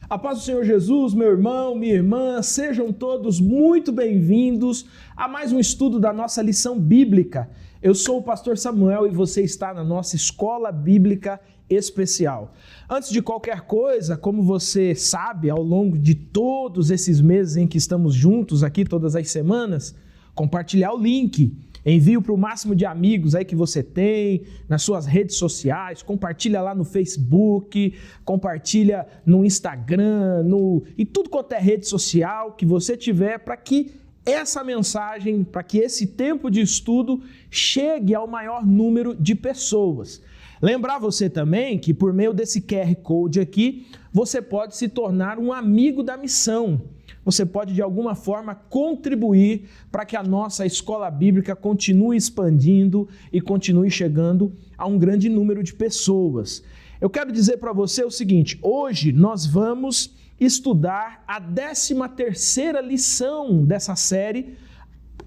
A paz do Senhor Jesus, meu irmão, minha irmã, sejam todos muito bem-vindos a mais um estudo da nossa lição bíblica. Eu sou o pastor Samuel e você está na nossa escola bíblica especial. Antes de qualquer coisa, como você sabe, ao longo de todos esses meses em que estamos juntos aqui todas as semanas, compartilhar o link. Envie para o máximo de amigos aí que você tem, nas suas redes sociais, compartilha lá no Facebook, compartilha no Instagram, e tudo quanto é rede social que você tiver, para que essa mensagem, para que esse tempo de estudo chegue ao maior número de pessoas. Lembrar você também que por meio desse QR Code aqui, você pode se tornar um amigo da missão. Você pode, de alguma forma, contribuir para que a nossa escola bíblica continue expandindo e continue chegando a um grande número de pessoas. Eu quero dizer para você o seguinte: hoje nós vamos estudar a 13ª lição dessa série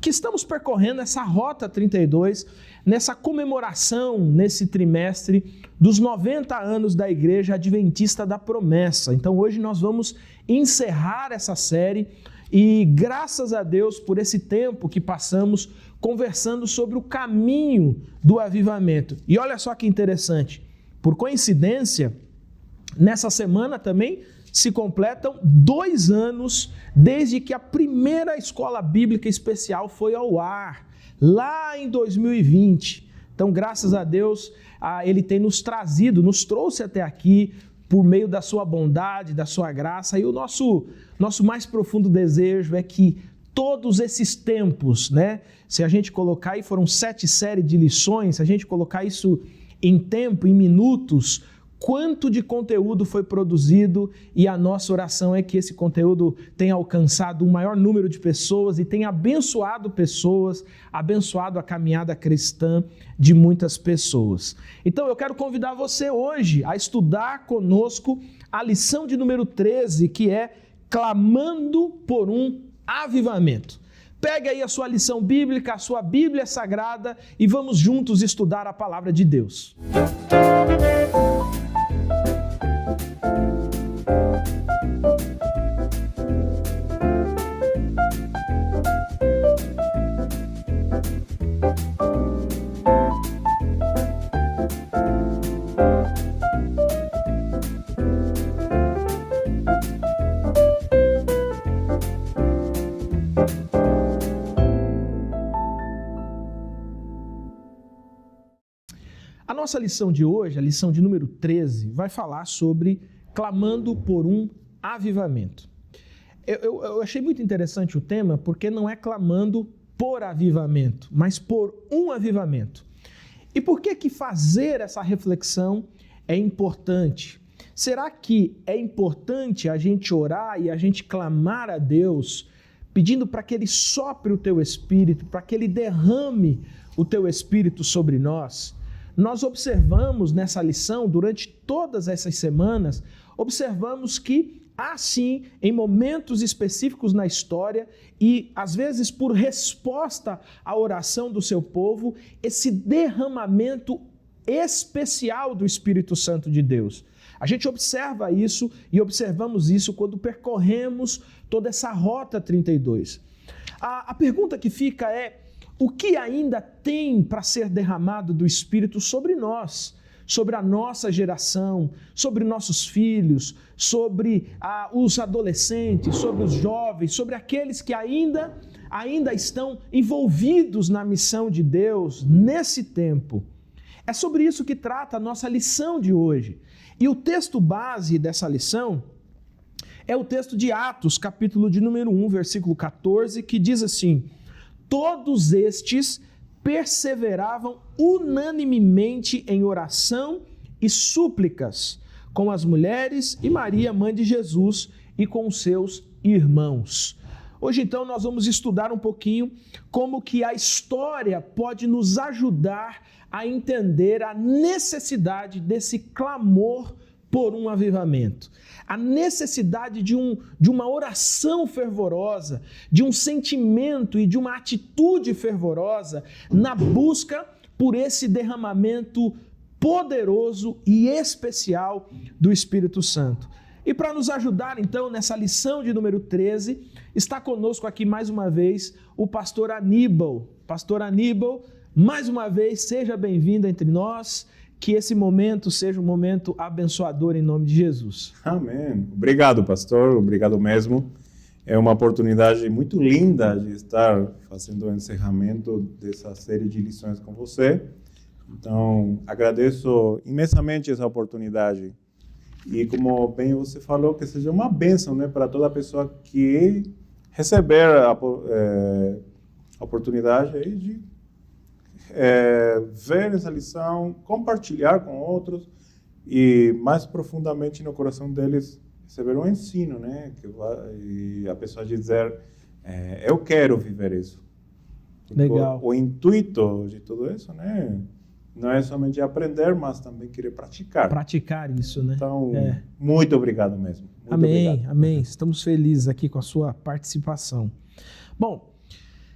que estamos percorrendo, essa Rota 32, nessa comemoração, nesse trimestre, dos 90 anos da Igreja Adventista da Promessa. Então hoje nós vamos encerrar essa série e graças a Deus por esse tempo que passamos conversando sobre o caminho do avivamento. E olha só que interessante, por coincidência, nessa semana também se completam 2 anos desde que a primeira escola bíblica especial foi ao ar, lá em 2020. Então, graças a Deus, Ele tem nos trouxe até aqui por meio da sua bondade, da sua graça, e o nosso mais profundo desejo é que todos esses tempos, se a gente colocar aí, foram 7 séries de lições, se a gente colocar isso em tempo, em minutos, quanto de conteúdo foi produzido, e a nossa oração é que esse conteúdo tenha alcançado um maior número de pessoas e tenha abençoado pessoas, abençoado a caminhada cristã de muitas pessoas. Então eu quero convidar você hoje a estudar conosco a lição de número 13, que é Clamando por um Avivamento. Pegue aí a sua lição bíblica, a sua Bíblia Sagrada e vamos juntos estudar a palavra de Deus. A nossa lição de hoje, a lição de número 13, vai falar sobre clamando por um avivamento. Eu achei muito interessante o tema, porque não é clamando por avivamento, mas por um avivamento. E por que fazer essa reflexão é importante? Será que é importante a gente orar e a gente clamar a Deus, pedindo para que Ele sopre o teu espírito, para que Ele derrame o teu espírito sobre nós? Nós observamos nessa lição, durante todas essas semanas, observamos que há sim, em momentos específicos na história e às vezes por resposta à oração do seu povo, esse derramamento especial do Espírito Santo de Deus. A gente observa isso e observamos isso quando percorremos toda essa Rota 32. A pergunta que fica é: o que ainda tem para ser derramado do Espírito sobre nós, sobre a nossa geração, sobre nossos filhos, sobre os adolescentes, sobre os jovens, sobre aqueles que ainda estão envolvidos na missão de Deus nesse tempo? É sobre isso que trata a nossa lição de hoje. E o texto base dessa lição é o texto de Atos, capítulo de número 1, versículo 14, que diz assim: todos estes perseveravam unanimemente em oração e súplicas com as mulheres e Maria, mãe de Jesus, e com os seus irmãos. Hoje, então, nós vamos estudar um pouquinho como que a história pode nos ajudar a entender a necessidade desse clamor por um avivamento. A necessidade de uma oração fervorosa, de um sentimento e de uma atitude fervorosa na busca por esse derramamento poderoso e especial do Espírito Santo. E para nos ajudar, então, nessa lição de número 13, está conosco aqui mais uma vez o pastor Aníbal. Pastor Aníbal, mais uma vez, seja bem-vindo entre nós, que esse momento seja um momento abençoador em nome de Jesus. Amém. Obrigado, pastor, obrigado mesmo. É uma oportunidade muito linda de estar fazendo o encerramento dessa série de lições com você. Então, agradeço imensamente essa oportunidade. E como bem você falou, que seja uma bênção, né, para toda pessoa que receber a oportunidade aí de ver essa lição, compartilhar com outros e mais profundamente no coração deles receber um ensino, né, e a pessoa dizer, eu quero viver isso. Legal. O intuito de tudo isso, né, não é somente aprender, mas também querer praticar. Praticar isso, né? Então, muito obrigado mesmo. Muito amém, obrigado. Amém. Estamos felizes aqui com a sua participação. Bom,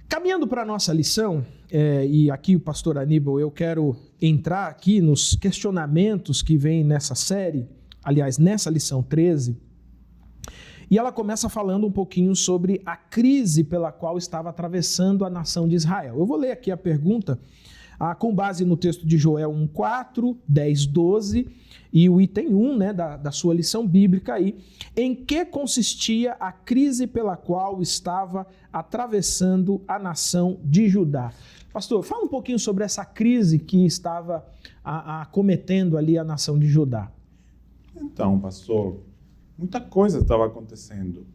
caminhando para a nossa lição, e aqui o pastor Aníbal, eu quero entrar aqui nos questionamentos que vem nessa série, aliás, nessa lição 13, e ela começa falando um pouquinho sobre a crise pela qual estava atravessando a nação de Israel. Eu vou ler aqui a pergunta, com base no texto de Joel 1:4, 10, 12 e o item 1, né, da sua lição bíblica aí, em que consistia a crise pela qual estava atravessando a nação de Judá. Pastor, fala um pouquinho sobre essa crise que estava acometendo ali a nação de Judá. Então, pastor, muita coisa estava acontecendo.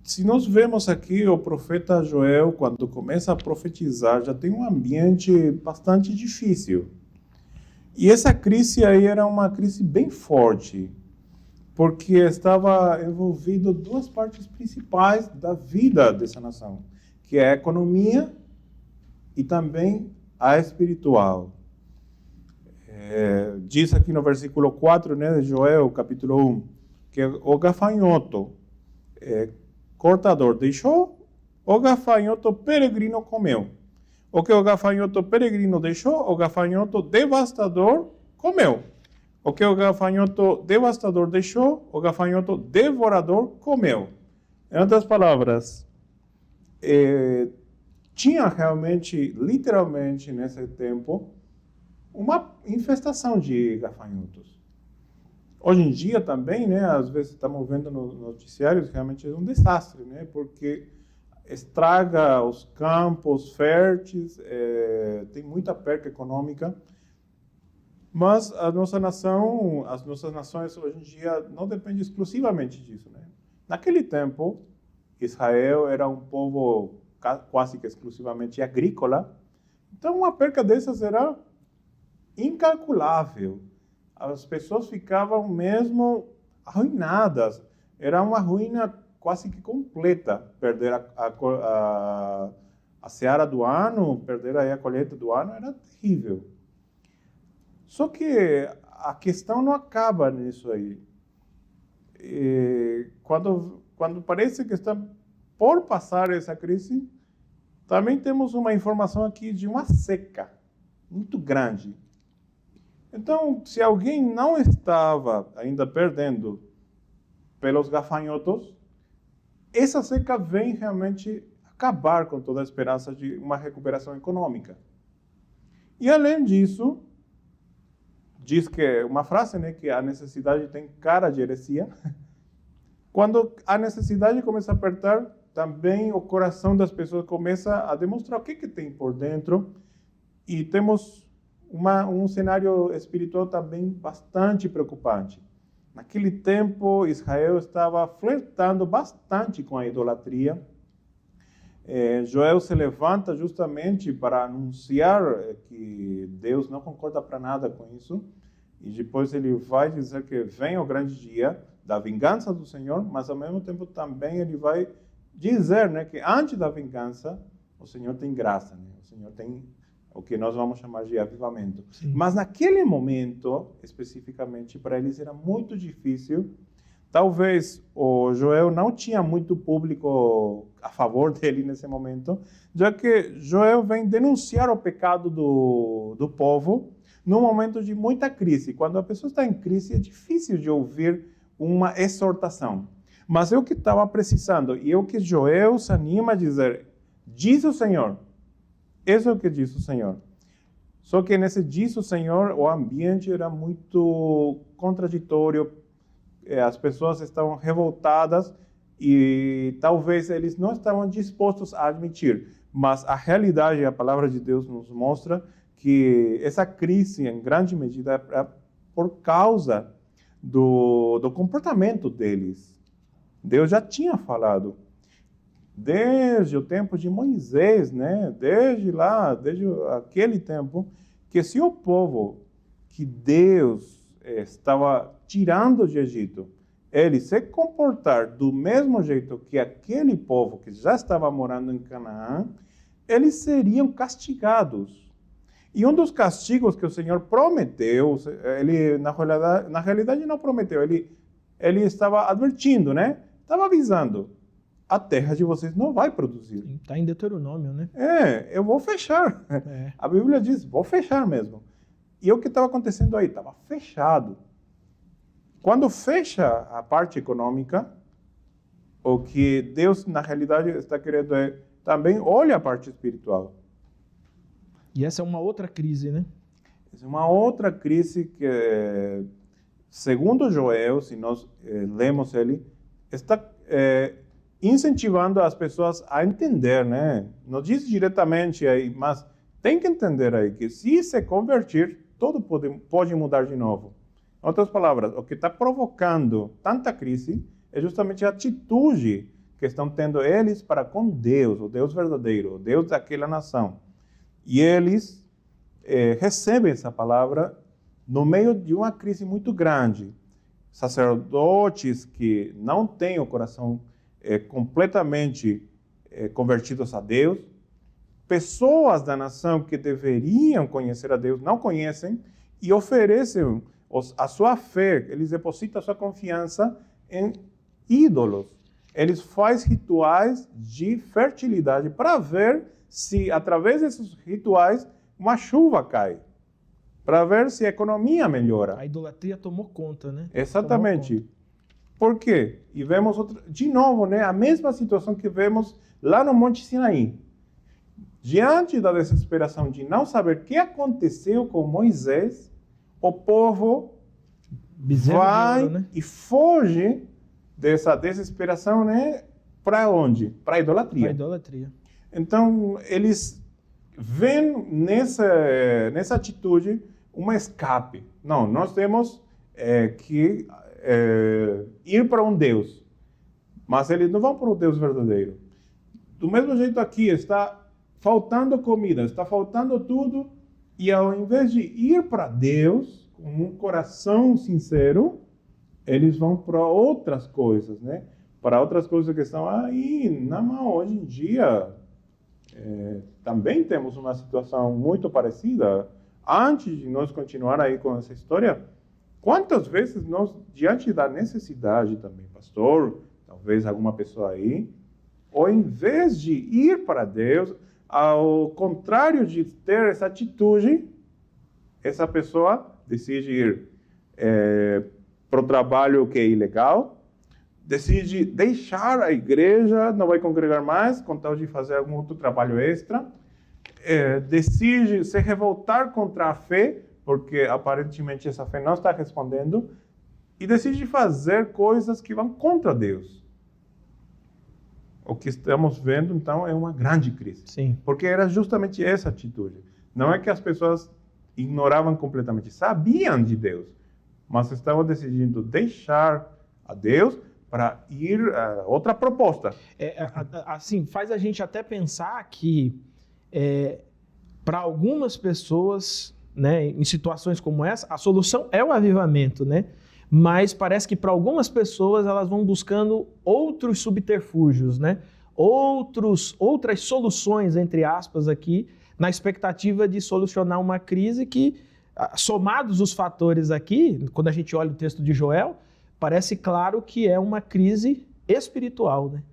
Se nós vemos aqui o profeta Joel, quando começa a profetizar, já tem um ambiente bastante difícil. E essa crise aí era uma crise bem forte, porque estava envolvido duas partes principais da vida dessa nação, que é a economia e também a espiritual. Diz aqui no versículo 4, né, de Joel, capítulo 1, que o gafanhoto cortador deixou, o gafanhoto peregrino comeu. O que o gafanhoto peregrino deixou, o gafanhoto devastador comeu. O que o gafanhoto devastador deixou, o gafanhoto devorador comeu. Em outras palavras, tinha realmente, literalmente, nesse tempo, uma infestação de gafanhotos. Hoje em dia também, né, às vezes estamos vendo nos noticiários, realmente é um desastre, né, porque estraga os campos férteis, tem muita perca econômica, mas a nossa nação, as nossas nações hoje em dia não dependem exclusivamente disso, né. Naquele tempo, Israel era um povo quase que exclusivamente agrícola, então uma perca dessas era incalculável. As pessoas ficavam mesmo arruinadas. Era uma ruína quase que completa. Perder a seara do ano, perder aí a colheita do ano, era terrível. Só que a questão não acaba nisso aí. Quando parece que está por passar essa crise, também temos uma informação aqui de uma seca muito grande. Então, se alguém não estava ainda perdendo pelos gafanhotos, essa seca vem realmente acabar com toda a esperança de uma recuperação econômica. E além disso, diz que uma frase, né, que a necessidade tem cara de heresia. Quando a necessidade começa a apertar, também o coração das pessoas começa a demonstrar o que tem por dentro, e temos um cenário espiritual também bastante preocupante. Naquele tempo, Israel estava flertando bastante com a idolatria. Joel se levanta justamente para anunciar que Deus não concorda para nada com isso. E depois ele vai dizer que vem o grande dia da vingança do Senhor, mas ao mesmo tempo também ele vai dizer, né, que antes da vingança, o Senhor tem graça, né? O Senhor tem o que nós vamos chamar de avivamento. Sim. Mas naquele momento, especificamente, para eles era muito difícil. Talvez o Joel não tinha muito público a favor dele nesse momento, já que Joel vem denunciar o pecado do povo, num momento de muita crise. Quando a pessoa está em crise, é difícil de ouvir uma exortação. Mas é o que estava precisando, e é o que Joel se anima a dizer, diz o Senhor. Isso é o que diz o Senhor. Só que nesse diz o Senhor, o ambiente era muito contraditório, as pessoas estavam revoltadas e talvez eles não estavam dispostos a admitir. Mas a realidade, a palavra de Deus nos mostra que essa crise, em grande medida, é por causa do comportamento deles. Deus já tinha falado, desde o tempo de Moisés, né? Desde aquele tempo, que se o povo que Deus estava tirando do Egito, ele se comportar do mesmo jeito que aquele povo que já estava morando em Canaã, eles seriam castigados. E um dos castigos que o Senhor prometeu, ele na realidade não prometeu, ele estava advertindo, né? Estava avisando, a terra de vocês não vai produzir. Está em Deuteronômio, né? Eu vou fechar. A Bíblia diz, vou fechar mesmo. E o que estava acontecendo aí? Estava fechado. Quando fecha a parte econômica, o que Deus, na realidade, está querendo é também olha a parte espiritual. E essa é uma outra crise, né? Essa é uma outra crise que, segundo Joel, se nós lemos ele, está incentivando as pessoas a entender, né? Não diz diretamente aí, mas tem que entender aí que se converter, tudo pode mudar de novo. Em outras palavras, o que está provocando tanta crise é justamente a atitude que estão tendo eles para com Deus, o Deus verdadeiro, o Deus daquela nação. E eles recebem essa palavra no meio de uma crise muito grande. Sacerdotes que não têm o coração completamente convertidos a Deus, pessoas da nação que deveriam conhecer a Deus, não conhecem e oferecem a sua fé, eles depositam a sua confiança em ídolos. Eles fazem rituais de fertilidade para ver se, através desses rituais, uma chuva cai. Para ver se a economia melhora. A idolatria tomou conta, né? Exatamente. Por quê? E vemos, de novo, né, a mesma situação que vemos lá no Monte Sinaí. Diante da desesperação de não saber o que aconteceu com Moisés, o povo vai ouro, né? E foge dessa desesperação, né? Para onde? Para a idolatria. Para a idolatria. Então, eles veem nessa atitude uma escape. Não, nós temos que ir para um Deus. Mas eles não vão para o Deus verdadeiro. Do mesmo jeito aqui, está faltando comida, está faltando tudo. E ao invés de ir para Deus, com um coração sincero, eles vão para outras coisas, né? Para outras coisas que estão aí na mão. Hoje em dia, também temos uma situação muito parecida. Antes de nós continuar aí com essa história, quantas vezes nós, diante da necessidade também, pastor, talvez alguma pessoa aí, ao invés de ir para Deus, ao contrário de ter essa atitude, essa pessoa decide ir para o trabalho que é ilegal, decide deixar a igreja, não vai congregar mais, com tal de fazer algum outro trabalho extra, decide se revoltar contra a fé, porque aparentemente essa fé não está respondendo, e decide fazer coisas que vão contra Deus. O que estamos vendo, então, é uma grande crise. Sim. Porque era justamente essa atitude. Não é que as pessoas ignoravam completamente, sabiam de Deus, mas estavam decidindo deixar a Deus para ir a outra proposta. Assim, faz a gente até pensar que para algumas pessoas, né, em situações como essa, a solução é o avivamento, né? Mas parece que para algumas pessoas elas vão buscando outros subterfúgios, né? Outras soluções, entre aspas, aqui, na expectativa de solucionar uma crise que, somados os fatores aqui, quando a gente olha o texto de Joel, parece claro que é uma crise espiritual, né?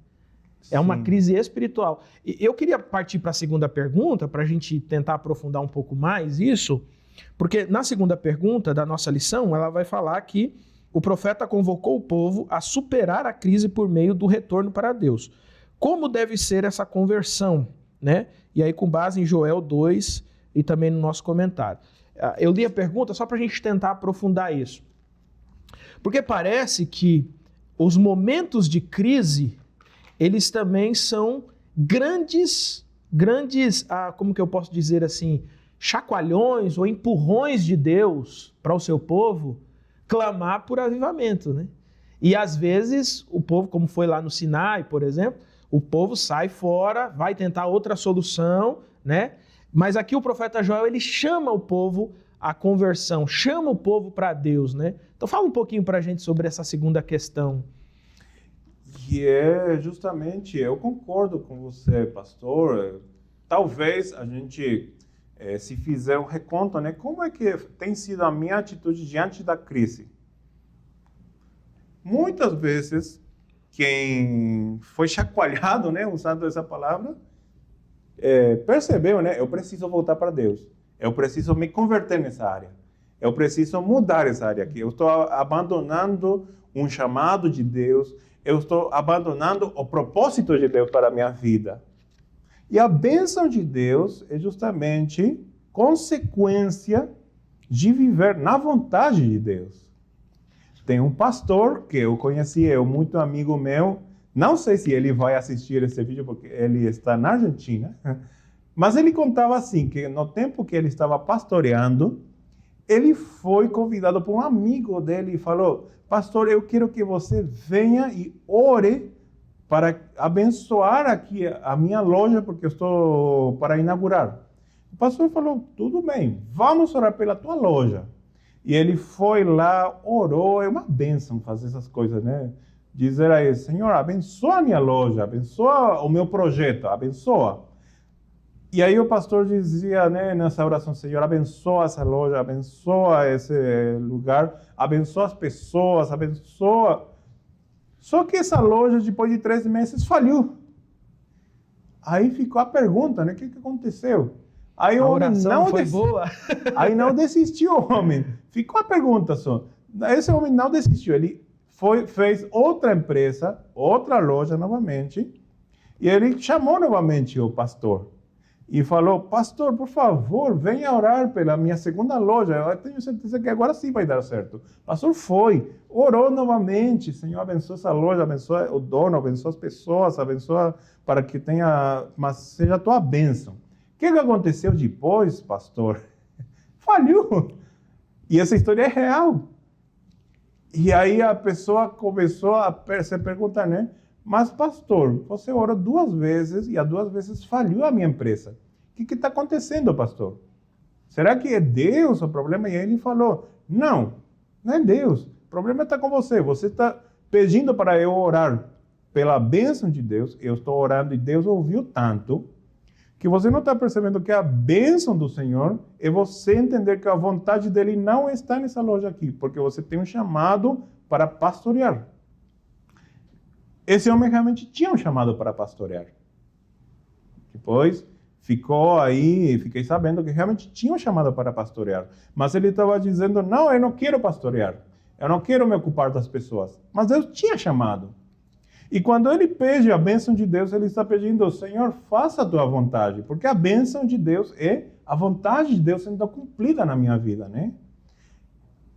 É uma crise espiritual. E eu queria partir para a segunda pergunta, para a gente tentar aprofundar um pouco mais isso. Porque na segunda pergunta da nossa lição, ela vai falar que o profeta convocou o povo a superar a crise por meio do retorno para Deus. Como deve ser essa conversão, né? E aí com base em Joel 2 e também no nosso comentário. Eu li a pergunta só para a gente tentar aprofundar isso. Porque parece que os momentos de crise, eles também são grandes, como que eu posso dizer assim, chacoalhões ou empurrões de Deus para o seu povo clamar por avivamento, né? E às vezes o povo, como foi lá no Sinai, por exemplo, o povo sai fora, vai tentar outra solução, né? Mas aqui o profeta Joel, ele chama o povo à conversão, chama o povo para Deus, né? Então fala um pouquinho para a gente sobre essa segunda questão. Que é justamente, eu concordo com você, pastor, talvez a gente, se fizer um reconto, né, como é que tem sido a minha atitude diante da crise? Muitas vezes, quem foi chacoalhado, né, usando essa palavra, percebeu, né, eu preciso voltar para Deus, eu preciso me converter nessa área, eu preciso mudar essa área aqui, eu estou abandonando um chamado de Deus, eu estou abandonando o propósito de Deus para a minha vida. E a bênção de Deus é justamente consequência de viver na vontade de Deus. Tem um pastor que eu conheci, é muito amigo meu, não sei se ele vai assistir esse vídeo porque ele está na Argentina, mas ele contava assim, que no tempo que ele estava pastoreando, ele foi convidado por um amigo dele e falou: pastor, eu quero que você venha e ore para abençoar aqui a minha loja, porque eu estou para inaugurar. O pastor falou: tudo bem, vamos orar pela tua loja. E ele foi lá, orou, é uma bênção fazer essas coisas, né? Dizer a ele: Senhor, abençoa a minha loja, abençoa o meu projeto, abençoa. E aí o pastor dizia, né, nessa oração: Senhor, abençoa essa loja, abençoa esse lugar, abençoa as pessoas, abençoa. Só que essa loja, depois de 3 meses, faliu. Aí ficou a pergunta, né, o que aconteceu? Aí a oração não foi boa. Aí não desistiu o homem. Ficou a pergunta só. Esse homem não desistiu, ele fez outra empresa, outra loja novamente, e ele chamou novamente o pastor. E falou: pastor, por favor, venha orar pela minha segunda loja. Eu tenho certeza que agora sim vai dar certo. O pastor foi, orou novamente. Senhor, abençoa essa loja, abençoa o dono, abençoa as pessoas, abençoa para que tenha, mas seja a tua bênção. O que aconteceu depois, pastor? Faliu. E essa história é real. E aí a pessoa começou a se perguntar, né? Mas, pastor, você orou 2 vezes e as 2 vezes falhou a minha empresa. O que está acontecendo, pastor? Será que é Deus o problema? E aí ele falou: não é Deus. O problema está com você. Você está pedindo para eu orar pela bênção de Deus. Eu estou orando e Deus ouviu tanto que você não está percebendo que a bênção do Senhor é você entender que a vontade dele não está nessa loja aqui, porque você tem um chamado para pastorear. Esse homem realmente tinha um chamado para pastorear. Depois ficou aí, fiquei sabendo que realmente tinha um chamado para pastorear. Mas ele estava dizendo: não, eu não quero pastorear. Eu não quero me ocupar das pessoas. Mas Deus tinha chamado. E quando ele pede a bênção de Deus, ele está pedindo: Senhor, faça a tua vontade. Porque a bênção de Deus é a vontade de Deus sendo cumprida na minha vida, né?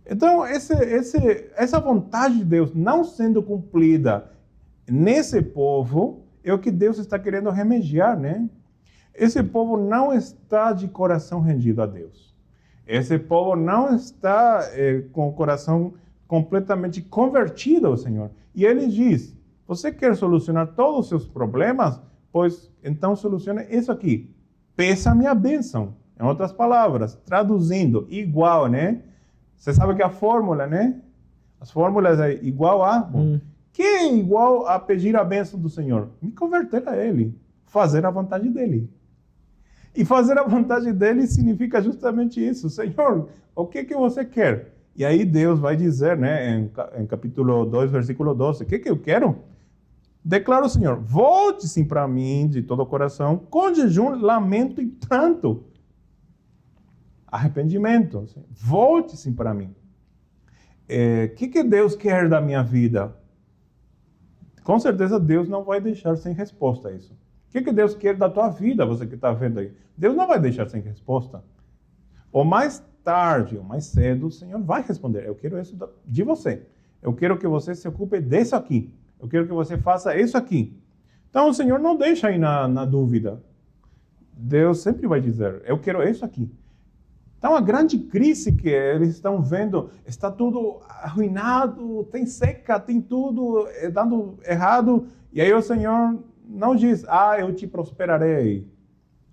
Então, essa vontade de Deus não sendo cumprida nesse povo é o que Deus está querendo remediar, né? Esse povo não está de coração rendido a Deus. Esse povo não está com o coração completamente convertido ao Senhor. E ele diz: você quer solucionar todos os seus problemas? Pois então solucione isso aqui. Peça a minha bênção. Em outras palavras, traduzindo, igual, né? Você sabe que a fórmula, né? As fórmulas é igual a... Que é igual a pedir a bênção do Senhor? Me converter a Ele, fazer a vontade dEle. E fazer a vontade dEle significa justamente isso. Senhor, o que você quer? E aí Deus vai dizer, né, em capítulo 2, versículo 12, o que eu quero? Declara o Senhor: volte-se para mim de todo o coração, com jejum, lamento e pranto. arrependimento. Assim, volte-se para mim. O que Deus quer da minha vida? Com certeza Deus não vai deixar sem resposta a isso. O que Deus quer da tua vida, você que está vendo aí? Deus não vai deixar sem resposta. Ou mais tarde, ou mais cedo, o Senhor vai responder. Eu quero isso de você. Eu quero que você se ocupe disso aqui. Eu quero que você faça isso aqui. Então o Senhor não deixa aí na dúvida. Deus sempre vai dizer, eu quero isso aqui. Então a grande crise que eles estão vendo, está tudo arruinado, tem seca, tem tudo dando errado. E aí o Senhor não diz, eu te prosperarei.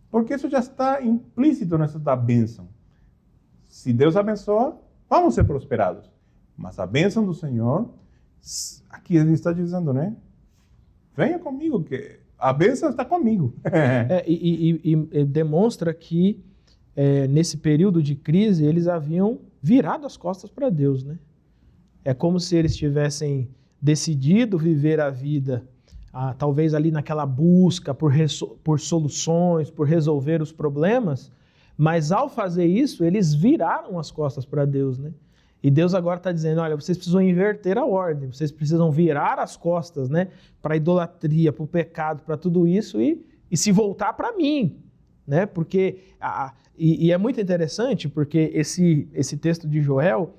Porque isso já está implícito nessa da bênção. Se Deus abençoa, vamos ser prosperados. Mas a bênção do Senhor, aqui ele está dizendo, né? Venha comigo, que a bênção está comigo. E demonstra que nesse período de crise eles haviam virado as costas para Deus, né? É como se eles tivessem decidido viver a vida, talvez ali naquela busca por soluções, por resolver os problemas, mas ao fazer isso, eles viraram as costas para Deus, né? E Deus agora está dizendo, olha, vocês precisam inverter a ordem, vocês precisam virar as costas, né, para a idolatria, para o pecado, para tudo isso e se voltar para mim, né? Porque, e é muito interessante, porque esse texto de Joel,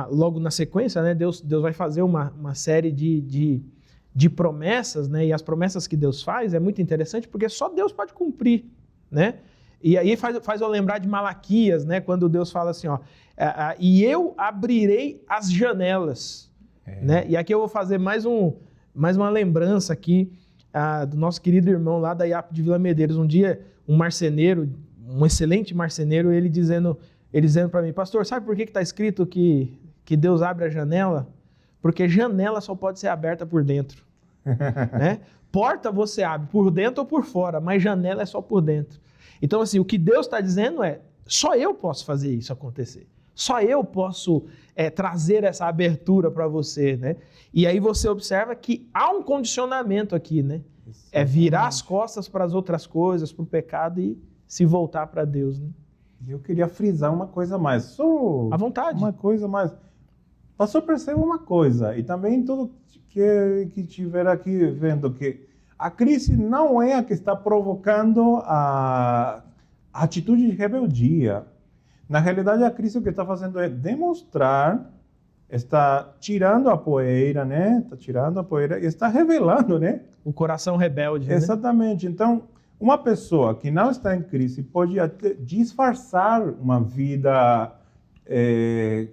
logo na sequência, né, Deus vai fazer uma série de promessas, né? E as promessas que Deus faz é muito interessante, porque só Deus pode cumprir, né? E aí faz eu lembrar de Malaquias, né? Quando Deus fala assim, e eu abrirei as janelas, né? E aqui eu vou fazer mais uma lembrança aqui do nosso querido irmão lá da IAP de Vila Medeiros. Um dia, um marceneiro, um excelente marceneiro, ele dizendo para mim, pastor, sabe por que está escrito que Deus abre a janela? Porque janela só pode ser aberta por dentro, né? Porta você abre por dentro ou por fora, mas janela é só por dentro. Então, assim, o que Deus está dizendo só eu posso fazer isso acontecer. Só eu posso trazer essa abertura para você, né? E aí você observa que há um condicionamento aqui, né? É virar as costas para as outras coisas, para o pecado e se voltar para Deus, né? Eu queria frisar uma coisa mais. Só à vontade. Uma coisa mais. Pastor, perceba uma coisa, e também todo que estiver aqui vendo que a crise não é a que está provocando a atitude de rebeldia. Na realidade, a crise o que está fazendo é demonstrar, está tirando a poeira, né? Está tirando a poeira e está revelando, né? O coração rebelde, Exatamente. Né? Então, uma pessoa que não está em crise pode até disfarçar uma vida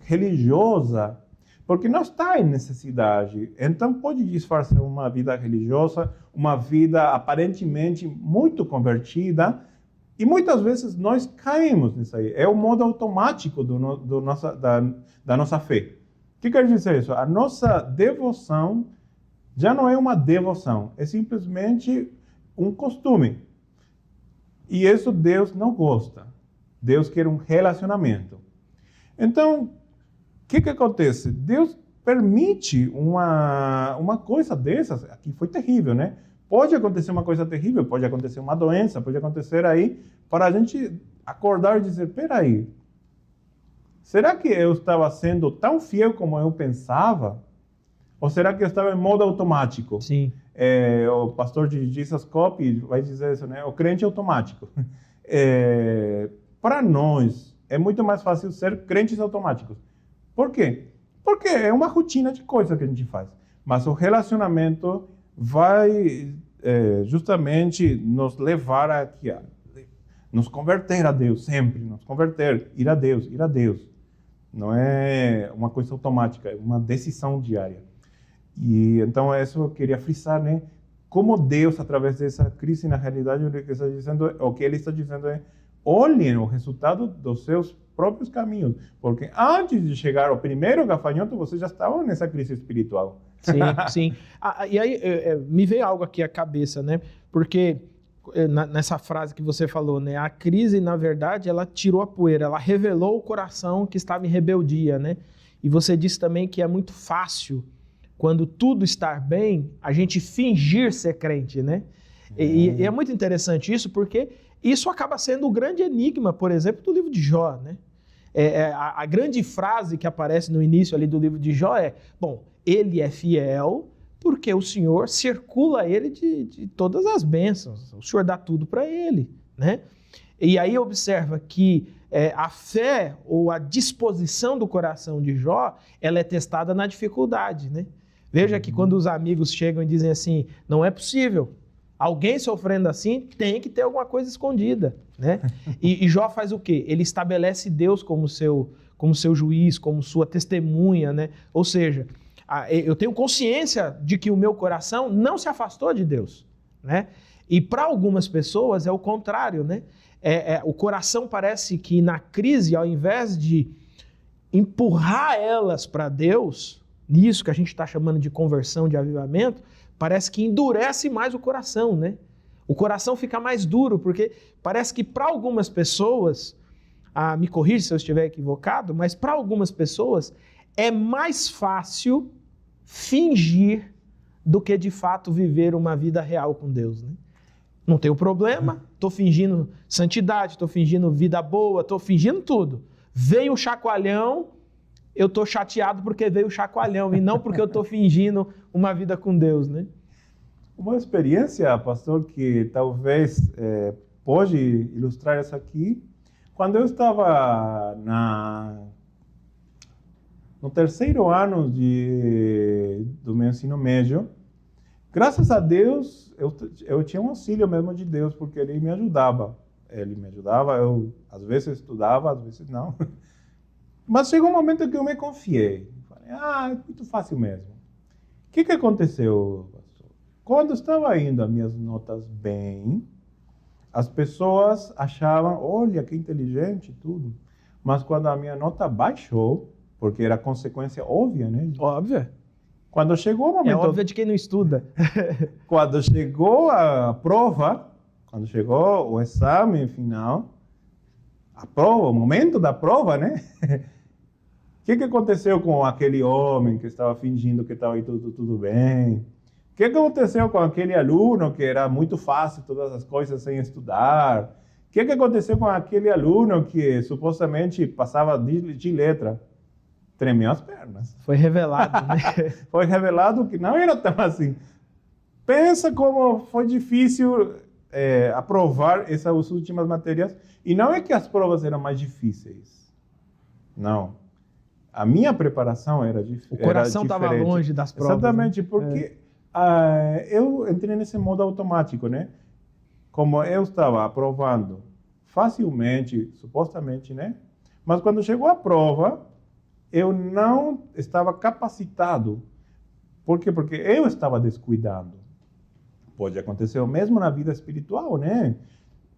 religiosa, porque não está em necessidade. Então, pode disfarçar uma vida religiosa, uma vida aparentemente muito convertida, e muitas vezes nós caímos nisso aí. É o modo automático da nossa fé. O que quer dizer isso? A nossa devoção já não é uma devoção, é simplesmente um costume. E isso Deus não gosta. Deus quer um relacionamento. Então, o que acontece? Deus permite uma coisa dessas, aqui foi terrível, né? Pode acontecer uma coisa terrível, pode acontecer uma doença, pode acontecer aí, para a gente acordar e dizer, peraí, será que eu estava sendo tão fiel como eu pensava? Ou será que eu estava em modo automático? Sim. O pastor de Jesus Copy vai dizer isso, né? O crente automático. Para nós, é muito mais fácil ser crentes automáticos. Por quê? Porque é uma rotina de coisas que a gente faz. Mas o relacionamento vai justamente nos levar a nos converter a Deus, sempre. Nos converter, ir a Deus. Não é uma coisa automática, é uma decisão diária. E então isso eu queria frisar, né? Como Deus, através dessa crise, na realidade, o que ele está dizendo é olhem o resultado dos seus próprios caminhos, porque antes de chegar ao primeiro gafanhoto, você já estava nessa crise espiritual. Sim, sim. E aí me veio algo aqui à cabeça, né? Porque nessa frase que você falou, né? A crise, na verdade, ela tirou a poeira, ela revelou o coração que estava em rebeldia, né? E você disse também que é muito fácil, quando tudo está bem, a gente fingir ser crente, né? E é muito interessante isso, porque Isso acaba sendo o grande enigma, por exemplo, do livro de Jó, né? A grande frase que aparece no início ali do livro de Jó é, bom, ele é fiel porque o Senhor circula ele de todas as bênçãos, o Senhor dá tudo para ele, né? E aí observa que a fé ou a disposição do coração de Jó, ela é testada na dificuldade, né? Veja que quando os amigos chegam e dizem assim, não é possível, alguém sofrendo assim tem que ter alguma coisa escondida, né? E Jó faz o quê? Ele estabelece Deus como seu juiz, como sua testemunha, né? Ou seja, eu tenho consciência de que o meu coração não se afastou de Deus, né? E para algumas pessoas é o contrário, né? O coração parece que na crise, ao invés de empurrar elas para Deus, nisso que a gente está chamando de conversão, de avivamento, parece que endurece mais o coração, né? O coração fica mais duro, porque parece que para algumas pessoas, me corrija se eu estiver equivocado, mas para algumas pessoas é mais fácil fingir do que de fato viver uma vida real com Deus, né? Não tenho problema, estou fingindo santidade, estou fingindo vida boa, estou fingindo tudo. Veio o chacoalhão, eu estou chateado porque veio o chacoalhão e não porque eu estou fingindo uma vida com Deus, né? Uma experiência, pastor, que talvez pode ilustrar isso aqui. Quando eu estava no terceiro ano do meu ensino médio, graças a Deus, eu tinha um auxílio mesmo de Deus, porque ele me ajudava. Eu às vezes estudava, às vezes não. Mas chegou um momento que eu me confiei. Falei, é muito fácil mesmo. O que aconteceu, pastor? Quando estava indo as minhas notas bem, as pessoas achavam, olha, que inteligente e tudo. Mas quando a minha nota baixou, porque era consequência óbvia, né? Óbvia. Quando chegou o momento... É óbvio de quem não estuda. Quando chegou a prova, quando chegou o exame final, a prova, o momento da prova, né? O que aconteceu com aquele homem que estava fingindo que estava tudo bem? O que aconteceu com aquele aluno que era muito fácil todas as coisas sem estudar? O que aconteceu com aquele aluno que supostamente passava de letra? Tremeu as pernas. Foi revelado, né? Foi revelado que não era tão assim. Pensa como foi difícil aprovar essas últimas matérias. E não é que as provas eram mais difíceis. Não. A minha preparação era diferente. O coração estava longe das provas. Exatamente, porque eu entrei nesse modo automático, né? Como eu estava aprovando facilmente, supostamente, né? Mas quando chegou a prova, eu não estava capacitado. Por quê? Porque eu estava descuidando. Pode acontecer o mesmo na vida espiritual, né?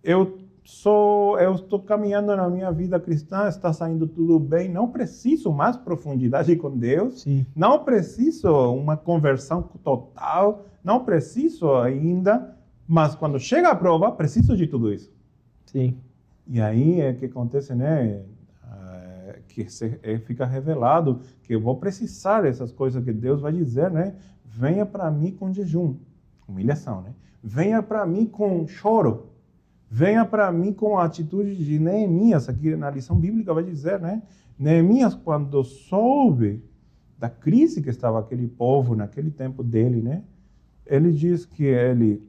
Eu estou caminhando na minha vida cristã, está saindo tudo bem, não preciso mais profundidade com Deus, Sim. Não preciso uma conversão total, não preciso ainda, mas quando chega a prova, preciso de tudo isso. Sim. E aí é que acontece, né? Que fica revelado que eu vou precisar dessas coisas que Deus vai dizer, né? Venha para mim com jejum, humilhação, né? Venha para mim com choro. Venha para mim com a atitude de Neemias, aqui na lição bíblica vai dizer, né? Neemias, quando soube da crise que estava aquele povo naquele tempo dele, né? Ele diz que ele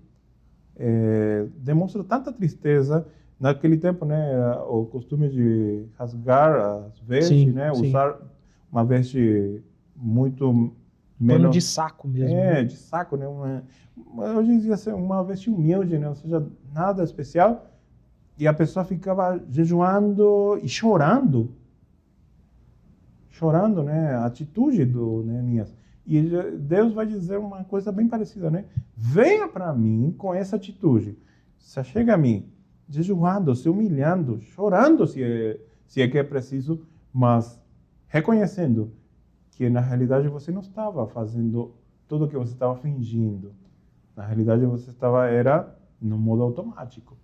demonstra tanta tristeza. Naquele tempo, né, o costume de rasgar as vestes, sim, né, sim. usar uma veste muito menos... Pano de saco mesmo. De saco, né, hoje em dia uma veste humilde, né, ou seja, nada especial. E a pessoa ficava jejuando e chorando, né, a atitude do Neemias. E Deus vai dizer uma coisa bem parecida, né? Venha para mim com essa atitude. Você chega a mim, jejuando, se humilhando, chorando se é que é preciso, mas reconhecendo que na realidade você não estava fazendo tudo o que você estava fingindo. Na realidade você era no modo automático.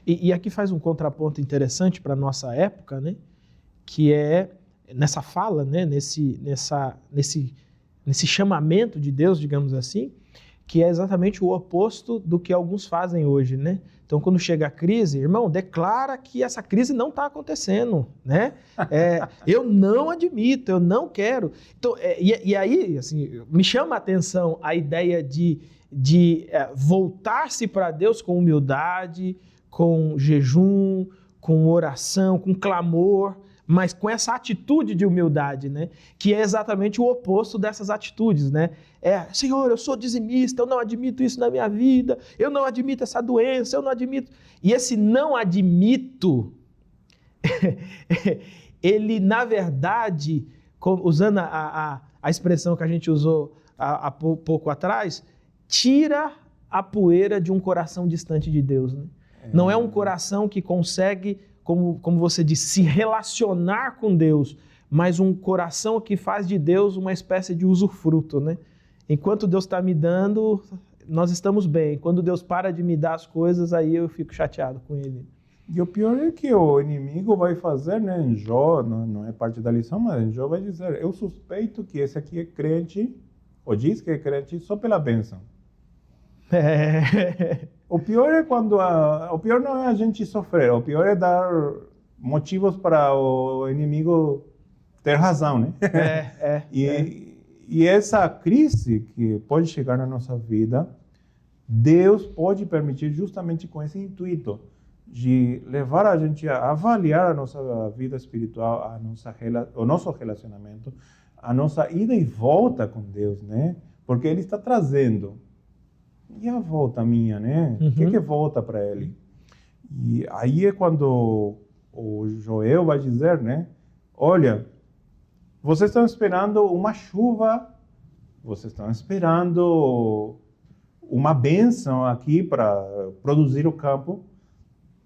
E aqui faz um contraponto interessante para a nossa época, né? Que é nessa fala, né? nesse chamamento de Deus, digamos assim, que é exatamente o oposto do que alguns fazem hoje, né? Então, quando chega a crise, irmão, declara que essa crise não está acontecendo, né? Eu não admito, eu não quero. Então, e aí, assim, me chama a atenção a ideia de voltar-se para Deus com humildade, com jejum, com oração, com clamor, mas com essa atitude de humildade, né? Que é exatamente o oposto dessas atitudes, né? Senhor, eu sou dizimista, eu não admito isso na minha vida, eu não admito essa doença, eu não admito... E esse não admito, ele, na verdade, usando a expressão que a gente usou há pouco atrás, tira a poeira de um coração distante de Deus, né? Não é um coração que consegue, como você disse, se relacionar com Deus, mas um coração que faz de Deus uma espécie de usufruto, né? Enquanto Deus está me dando, nós estamos bem. Quando Deus para de me dar as coisas, aí eu fico chateado com Ele. E o pior é que o inimigo vai fazer, né, em Jó, não é parte da lição, mas em Jó vai dizer, eu suspeito que esse aqui é crente, ou diz que é crente só pela bênção. O pior é o pior não é a gente sofrer, o pior é dar motivos para o inimigo ter razão, né? E essa crise que pode chegar na nossa vida, Deus pode permitir justamente com esse intuito de levar a gente a avaliar a nossa vida espiritual, o nosso relacionamento, a nossa ida e volta com Deus, né? Porque Ele está trazendo. E a volta minha, né? O que volta para Ele? E aí é quando o Joel vai dizer, né? Olha, vocês estão esperando uma chuva, vocês estão esperando uma bênção aqui para produzir o campo,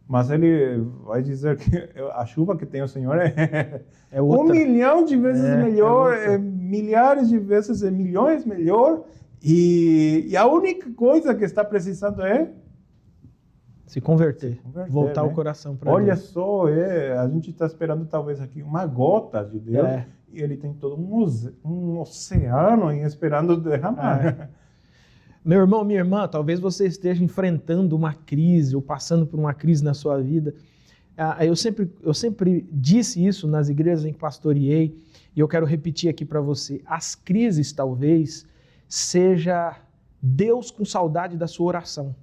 mas ele vai dizer que a chuva que tem o Senhor é 1 milhão de vezes melhor, milhares de vezes, milhões melhor, e a única coisa que está precisando é se converter, voltar, né, o coração para Deus. Olha só, a gente está esperando talvez aqui uma gota de Deus, e Ele tem todo um oceano esperando derramar. Meu irmão, minha irmã, talvez você esteja enfrentando uma crise ou passando por uma crise na sua vida. Eu sempre disse isso nas igrejas em que pastoreei, e eu quero repetir aqui para você. As crises talvez seja Deus com saudade da sua oração.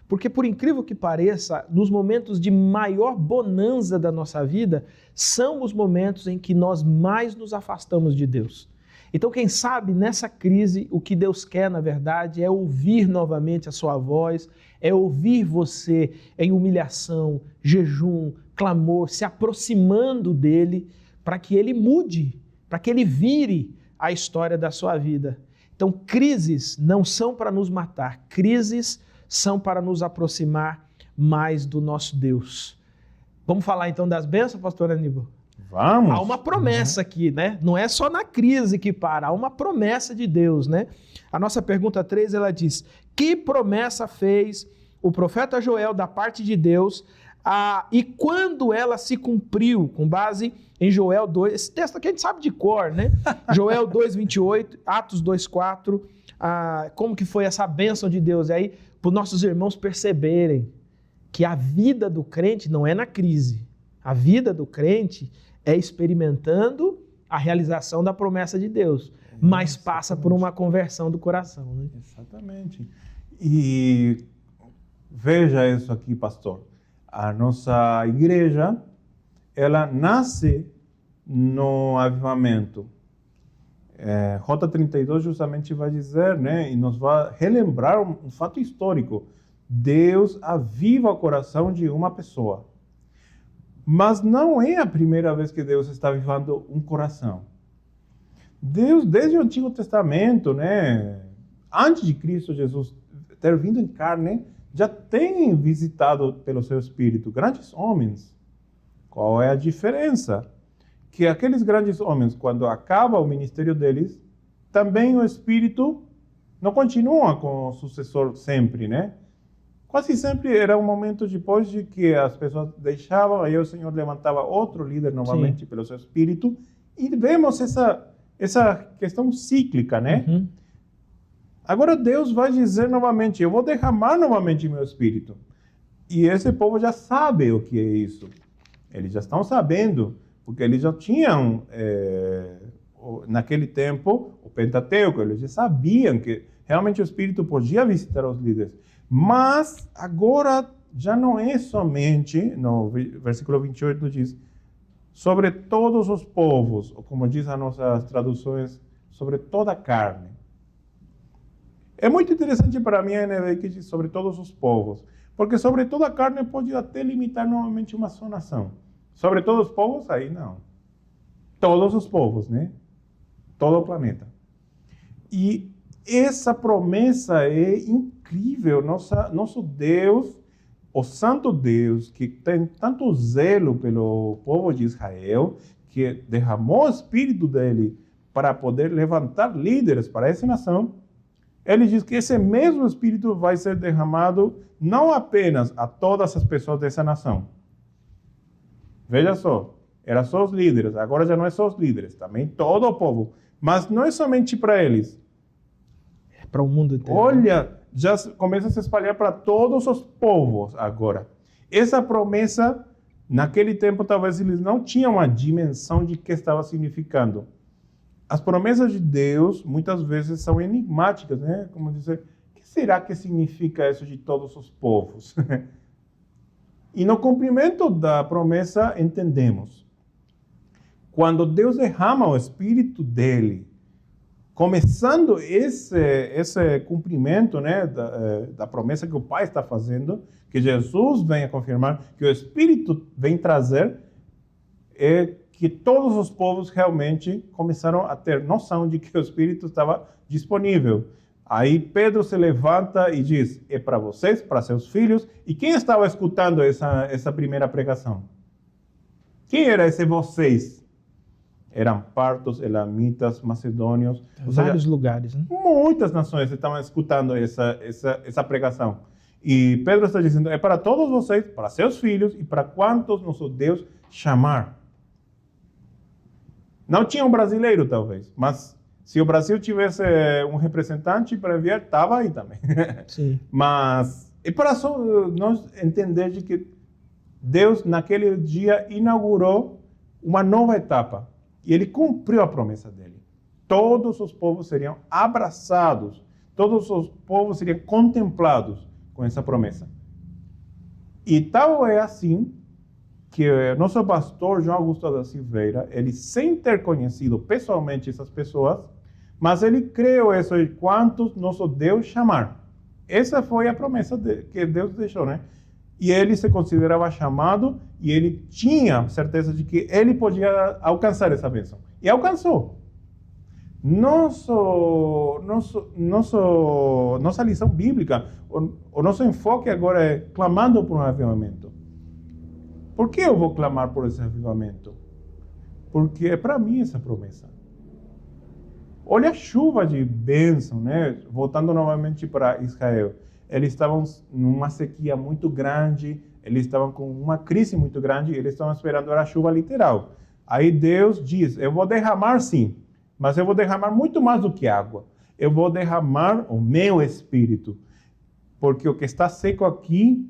Porque, por incrível que pareça, nos momentos de maior bonança da nossa vida, são os momentos em que nós mais nos afastamos de Deus. Então, quem sabe, nessa crise, o que Deus quer, na verdade, é ouvir novamente a sua voz, é ouvir você em humilhação, jejum, clamor, se aproximando dele, para que ele mude, para que ele vire a história da sua vida. Então, crises não são para nos matar, crises são para nos aproximar mais do nosso Deus. Vamos falar então das bênçãos, pastor Aníbal? Vamos. Há uma promessa aqui, né? Não é só na crise que para, há uma promessa de Deus, né? A nossa pergunta 3, ela diz, que promessa fez o profeta Joel da parte de Deus e quando ela se cumpriu, com base em Joel 2, esse texto aqui a gente sabe de cor, né? Joel 2:28, Atos 2:4, como que foi essa bênção de Deus? E aí, para os nossos irmãos perceberem que a vida do crente não é na crise, a vida do crente é experimentando a realização da promessa de Deus, mas passa por uma conversão do coração, né? Exatamente. E veja isso aqui, pastor. A nossa igreja, ela nasce no avivamento. Rota 32 justamente vai dizer, né, e nos vai relembrar um fato histórico. Deus aviva o coração de uma pessoa. Mas não é a primeira vez que Deus está avivando um coração. Deus, desde o Antigo Testamento, né, antes de Cristo Jesus ter vindo em carne, já tem visitado pelo seu Espírito grandes homens. Qual é a diferença? Que aqueles grandes homens, quando acaba o ministério deles, também o Espírito não continua com o sucessor sempre, né? Quase sempre era um momento depois de que as pessoas deixavam, aí o Senhor levantava outro líder novamente pelo seu Espírito, e vemos essa questão cíclica, né? Uhum. Agora Deus vai dizer novamente, eu vou derramar novamente meu Espírito. E esse povo já sabe o que é isso. Eles já estão sabendo, porque eles já tinham, naquele tempo, o Pentateuco, eles já sabiam que realmente o Espírito podia visitar os líderes. Mas agora já não é somente, no versículo 28 diz, sobre todos os povos, ou como diz as nossas traduções, sobre toda a carne. É muito interessante para mim a NVI que diz sobre todos os povos, porque sobre toda a carne pode até limitar novamente uma só nação. Sobre todos os povos, aí não. Todos os povos, né? Todo o planeta. E essa promessa é incrível. Nosso Deus, o Santo Deus, que tem tanto zelo pelo povo de Israel, que derramou o Espírito dele para poder levantar líderes para essa nação, ele diz que esse mesmo Espírito vai ser derramado não apenas a todas as pessoas dessa nação. Veja só, era só os líderes, agora já não é só os líderes, também todo o povo. Mas não é somente para eles. É para o mundo inteiro. Olha, já começa a se espalhar para todos os povos agora. Essa promessa, naquele tempo, talvez eles não tinham a dimensão de que estava significando. As promessas de Deus, muitas vezes, são enigmáticas, né? Como dizer, o que será que significa isso de todos os povos? E no cumprimento da promessa, entendemos. Quando Deus derrama o Espírito dele, começando esse cumprimento, né, da promessa que o Pai está fazendo, que Jesus vem a confirmar, que o Espírito vem trazer, é que todos os povos realmente começaram a ter noção de que o Espírito estava disponível. Aí Pedro se levanta e diz, é para vocês, para seus filhos. E quem estava escutando essa primeira pregação? Quem era esse vocês? Eram partos, elamitas, macedônios. Vários lugares, né? Muitas nações estavam escutando essa pregação. E Pedro está dizendo, é para todos vocês, para seus filhos e para quantos nosso Deus chamar. Não tinha um brasileiro, talvez, mas se o Brasil tivesse um representante para enviar, estava aí também. Sim. Mas é para só nós entender de que Deus, naquele dia, inaugurou uma nova etapa. E ele cumpriu a promessa dele. Todos os povos seriam abraçados, todos os povos seriam contemplados com essa promessa. E tal é assim que nosso pastor João Augusto da Silveira, ele sem ter conhecido pessoalmente essas pessoas, mas ele creu isso de quantos nosso Deus chamar. Essa foi a promessa que Deus deixou, né? E ele se considerava chamado e ele tinha certeza de que ele podia alcançar essa bênção. E alcançou. Nossa lição bíblica, o nosso enfoque agora é clamando por um avivamento. Por que eu vou clamar por esse avivamento? Porque é para mim essa promessa. Olha a chuva de bênção, né? Voltando novamente para Israel. Eles estavam numa sequia muito grande, eles estavam com uma crise muito grande, eles estavam esperando a chuva literal. Aí Deus diz, eu vou derramar sim, mas eu vou derramar muito mais do que água. Eu vou derramar o meu Espírito. Porque o que está seco aqui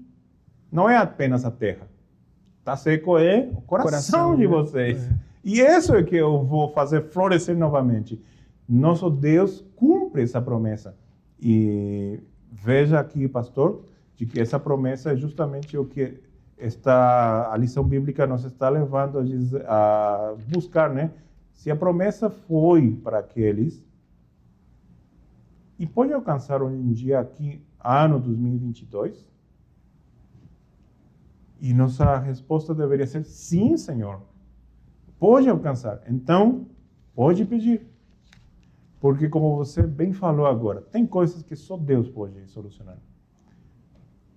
não é apenas a terra. Está seco é o coração de vocês. É. E isso é que eu vou fazer florescer novamente. Nosso Deus cumpre essa promessa. E veja aqui, pastor, de que essa promessa é justamente o que a lição bíblica nos está levando a buscar, né? Se a promessa foi para aqueles, e pode alcançar hoje em dia aqui, ano 2022? E nossa resposta deveria ser sim, Senhor. Pode alcançar. Então, pode pedir. Porque como você bem falou agora, tem coisas que só Deus pode solucionar.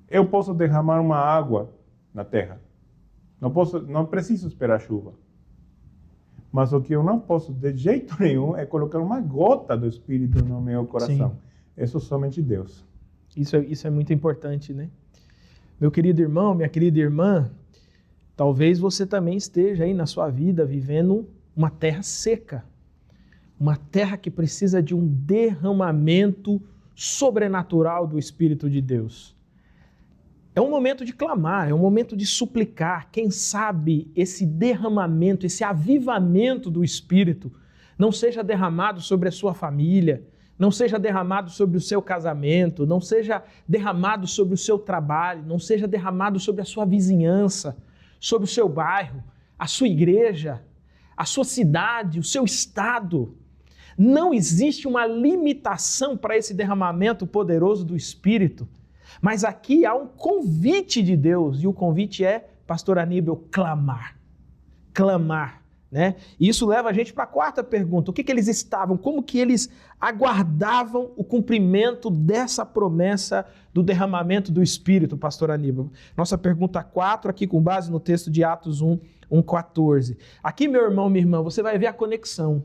Eu posso derramar uma água na terra. Não preciso esperar chuva. Mas o que eu não posso de jeito nenhum é colocar uma gota do Espírito no meu coração. Sim. Isso somente Deus. Isso é muito importante, né? Meu querido irmão, minha querida irmã, talvez você também esteja aí na sua vida vivendo uma terra seca. Uma terra que precisa de um derramamento sobrenatural do Espírito de Deus. É um momento de clamar, é um momento de suplicar. Quem sabe esse derramamento, esse avivamento do Espírito não seja derramado sobre a sua família, não seja derramado sobre o seu casamento, não seja derramado sobre o seu trabalho, não seja derramado sobre a sua vizinhança, sobre o seu bairro, a sua igreja, a sua cidade, o seu estado. Não existe uma limitação para esse derramamento poderoso do Espírito. Mas aqui há um convite de Deus, e o convite é, pastor Aníbal, clamar. Clamar, né? E isso leva a gente para a quarta pergunta. O que eles estavam, como que eles aguardavam o cumprimento dessa promessa do derramamento do Espírito, pastor Aníbal? Nossa pergunta 4, aqui com base no texto de Atos 1:14. Aqui, meu irmão, minha irmã, você vai ver a conexão.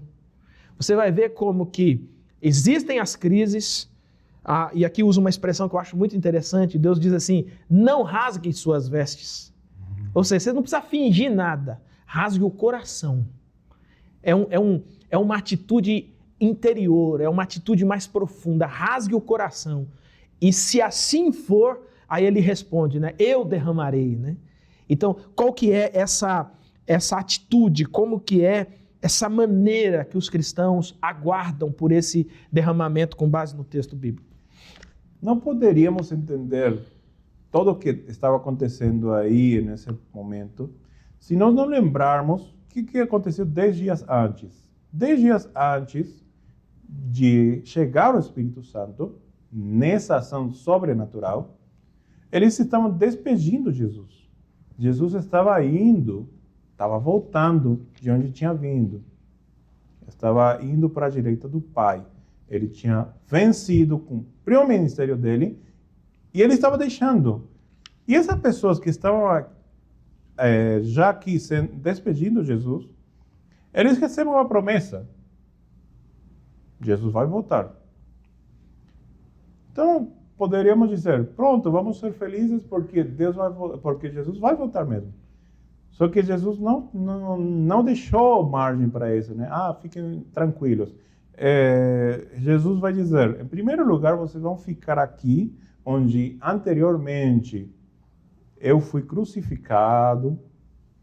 Você vai ver como que existem as crises. E aqui uso uma expressão que eu acho muito interessante. Deus diz assim, não rasguem suas vestes. Ou seja, você não precisa fingir nada. Rasgue o coração. É uma atitude interior, é uma atitude mais profunda. Rasgue o coração. E se assim for, aí ele responde, né? Eu derramarei, né? Então, qual que é essa atitude? Como que é essa maneira que os cristãos aguardam por esse derramamento com base no texto bíblico? Não poderíamos entender tudo o que estava acontecendo aí nesse momento se nós não lembrarmos o que aconteceu 10 dias antes. 10 dias antes de chegar o Espírito Santo, nessa ação sobrenatural, eles estavam despedindo Jesus. Jesus estava voltando de onde tinha vindo. Estava indo para a direita do Pai. Ele tinha vencido, cumpriu o ministério dele, e ele estava deixando. E essas pessoas que estavam já aqui despedindo Jesus, eles recebem uma promessa. Jesus vai voltar. Então, poderíamos dizer, pronto, vamos ser felizes porque Jesus vai voltar mesmo. Só que Jesus não deixou margem para isso, né? Fiquem tranquilos. Jesus vai dizer, em primeiro lugar, vocês vão ficar aqui, onde anteriormente eu fui crucificado.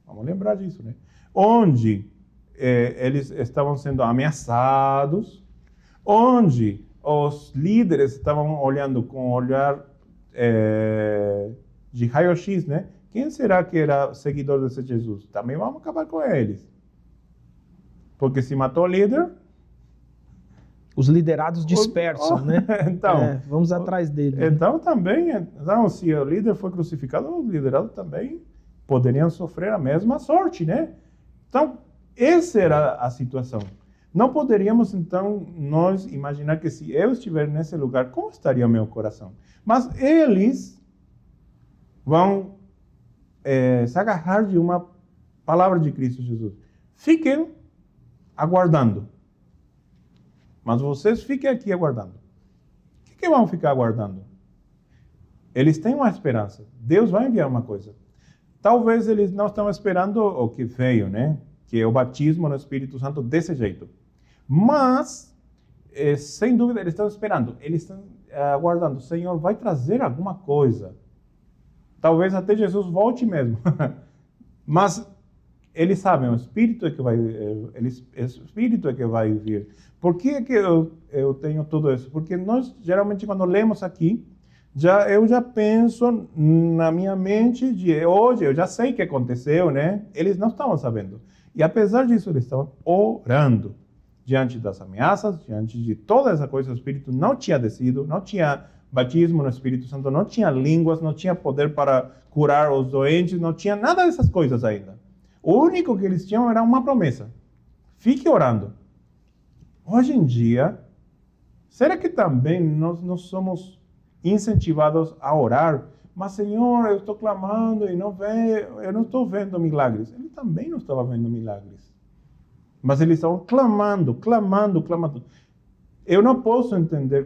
Vamos lembrar disso, né? Onde eles estavam sendo ameaçados, onde os líderes estavam olhando com um olhar de raio-x, né? Quem será que era seguidor desse Jesus? Também vamos acabar com eles. Porque se matou o líder... Os liderados dispersam, né? Então, vamos atrás dele. Então, também, se o líder foi crucificado, os liderados também poderiam sofrer a mesma sorte, né? Então, essa era a situação. Não poderíamos, então, nós imaginar que se eu estiver nesse lugar, como estaria o meu coração? Mas eles vão se agarrar de uma palavra de Cristo Jesus. Fiquem aguardando. Mas vocês fiquem aqui aguardando. O que vão ficar aguardando? Eles têm uma esperança. Deus vai enviar uma coisa. Talvez eles não estão esperando o que veio, né? Que é o batismo no Espírito Santo desse jeito. Mas, sem dúvida, eles estão esperando. Eles estão aguardando. O Senhor vai trazer alguma coisa. Talvez até Jesus volte mesmo. Mas eles sabem, o Espírito é que vai vir. Por que eu tenho tudo isso? Porque nós, geralmente, quando lemos aqui, eu já penso na minha mente de hoje, eu já sei o que aconteceu, né? Eles não estavam sabendo. E apesar disso, eles estavam orando diante das ameaças, diante de toda essa coisa. O Espírito não tinha descido, não tinha batismo no Espírito Santo, não tinha línguas, não tinha poder para curar os doentes, não tinha nada dessas coisas ainda. O único que eles tinham era uma promessa. Fique orando. Hoje em dia, será que também nós somos incentivados a orar? Mas, Senhor, eu estou clamando e eu não estou vendo milagres. Ele também não estava vendo milagres. Mas eles estavam clamando, clamando, clamando. Eu não posso entender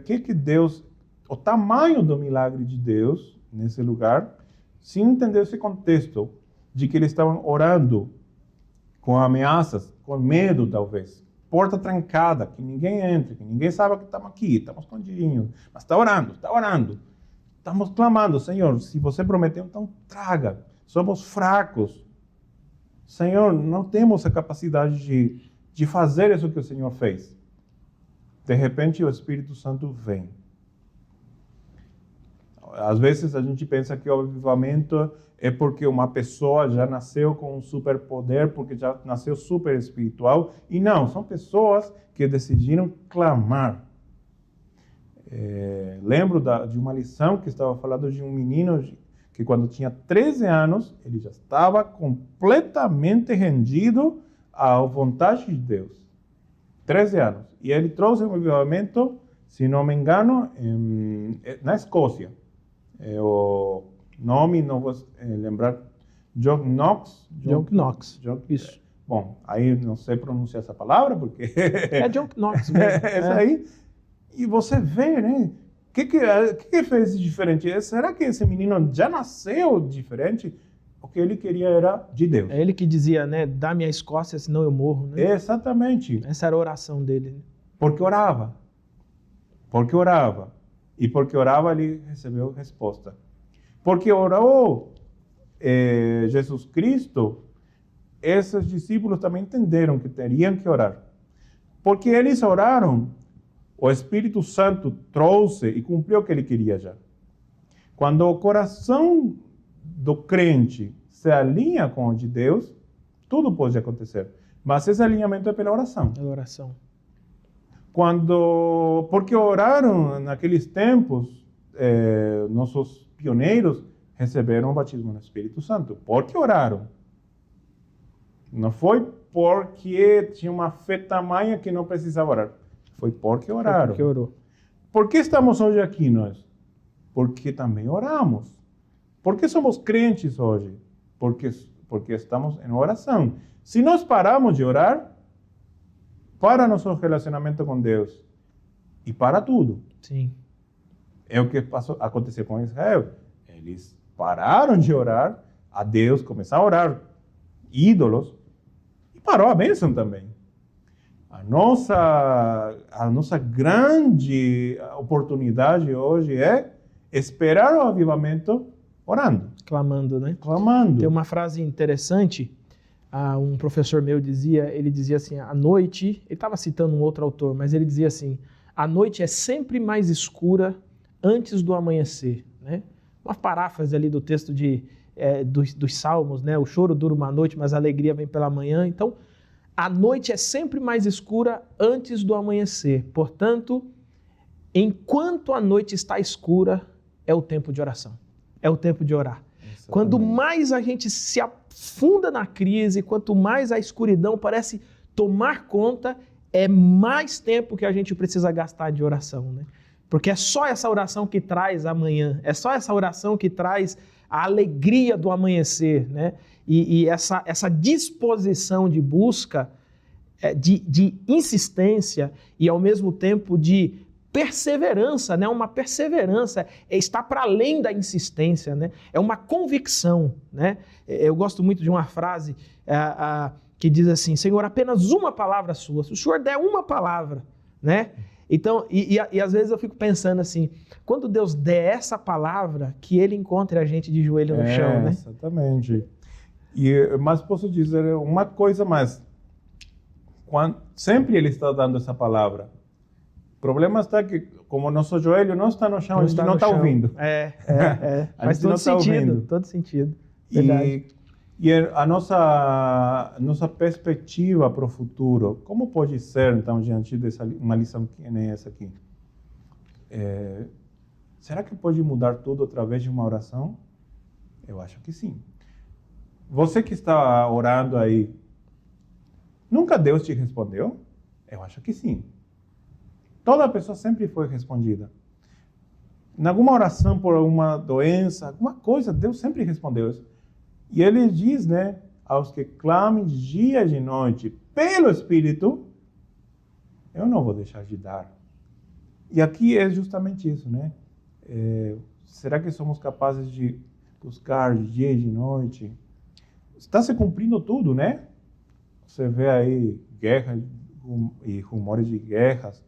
o tamanho do milagre de Deus nesse lugar, sem entender esse contexto de que eles estavam orando com ameaças, com medo talvez. Porta trancada, que ninguém entre, que ninguém sabe que estamos aqui, estamos escondidinhos. Mas está orando, está orando. estamos clamando, Senhor, se você prometeu, então traga. Somos fracos. Senhor, não temos a capacidade de fazer isso que o Senhor fez. De repente, o Espírito Santo vem. Às vezes, a gente pensa que o avivamento é porque uma pessoa já nasceu com um superpoder, porque já nasceu super espiritual. E não, são pessoas que decidiram clamar. Lembro de uma lição que estava falando de um menino que quando tinha 13 anos, ele já estava completamente rendido à vontade de Deus. 13 anos. E ele trouxe um avivamento, se não me engano, na Escócia. O nome, não vou lembrar, John Knox. John Knox, isso. Bom, aí não sei pronunciar essa palavra, porque... É John Knox mesmo. Essa aí. E você vê, né? O que fez de diferente? Será que esse menino já nasceu diferente? O que ele queria era de Deus. É ele que dizia, né? Dá-me a Escócia, senão eu morro, né? Exatamente. Essa era a oração dele. Porque orava. Porque orava. E porque orava, ele recebeu resposta. Porque orou Jesus Cristo, esses discípulos também entenderam que teriam que orar. Porque eles oraram, o Espírito Santo trouxe e cumpriu o que ele queria já. Quando o coração do crente se alinha com o de Deus, tudo pode acontecer. Mas esse alinhamento é pela oração. Pela oração. Porque oraram naqueles tempos, nossos pioneiros receberam o batismo no Espírito Santo. Porque oraram. Não foi porque tinha uma fé tamanha que não precisava orar. Foi porque oraram. Foi porque orou. Por que estamos hoje aqui nós? Porque também oramos. Por que somos crentes hoje? Porque estamos em oração. Se nós paramos de orar, para nosso relacionamento com Deus e para tudo. Sim. É o que aconteceu com Israel. Eles pararam de orar a Deus, começaram a orar ídolos e parou a bênção também. A nossa grande oportunidade hoje é esperar o avivamento orando. Clamando, né? Clamando. Tem uma frase interessante. Um professor meu ele dizia assim, a noite, ele estava citando um outro autor, mas ele dizia assim, a noite é sempre mais escura antes do amanhecer, né? Uma paráfrase ali do texto dos Salmos, né? O choro dura uma noite, mas a alegria vem pela manhã. Então, a noite é sempre mais escura antes do amanhecer. Portanto, enquanto a noite está escura, é o tempo de oração, é o tempo de orar. Exatamente. Quando mais a gente se afunda na crise, quanto mais a escuridão parece tomar conta, é mais tempo que a gente precisa gastar de oração, né? Porque é só essa oração que traz a manhã, é só essa oração que traz a alegria do amanhecer, né? E essa disposição de busca, de insistência e ao mesmo tempo de perseverança, né? Uma perseverança está para além da insistência, né? É uma convicção, né? Eu gosto muito de uma frase que diz assim, Senhor, apenas uma palavra sua, se o Senhor der uma palavra, né? Então, e às vezes eu fico pensando assim, quando Deus der essa palavra, que Ele encontre a gente de joelho no chão, né? Exatamente. Mas posso dizer uma coisa mais, sempre Ele está dando essa palavra. O problema está que, como nosso joelho não está no chão, a gente não está ouvindo. Faz todo sentido, todo sentido. Verdade. E a nossa perspectiva para o futuro, como pode ser, então, diante dessa uma lição que nem essa aqui? Será que pode mudar tudo através de uma oração? Eu acho que sim. Você que está orando aí, nunca Deus te respondeu? Eu acho que sim. Toda pessoa sempre foi respondida. Em alguma oração por alguma doença, alguma coisa, Deus sempre respondeu isso. E Ele diz, né, aos que clamem dia e de noite pelo Espírito, eu não vou deixar de dar. E aqui é justamente isso, né? Será que somos capazes de buscar de dia e de noite? Está se cumprindo tudo, né? Você vê aí guerra e rumores de guerras.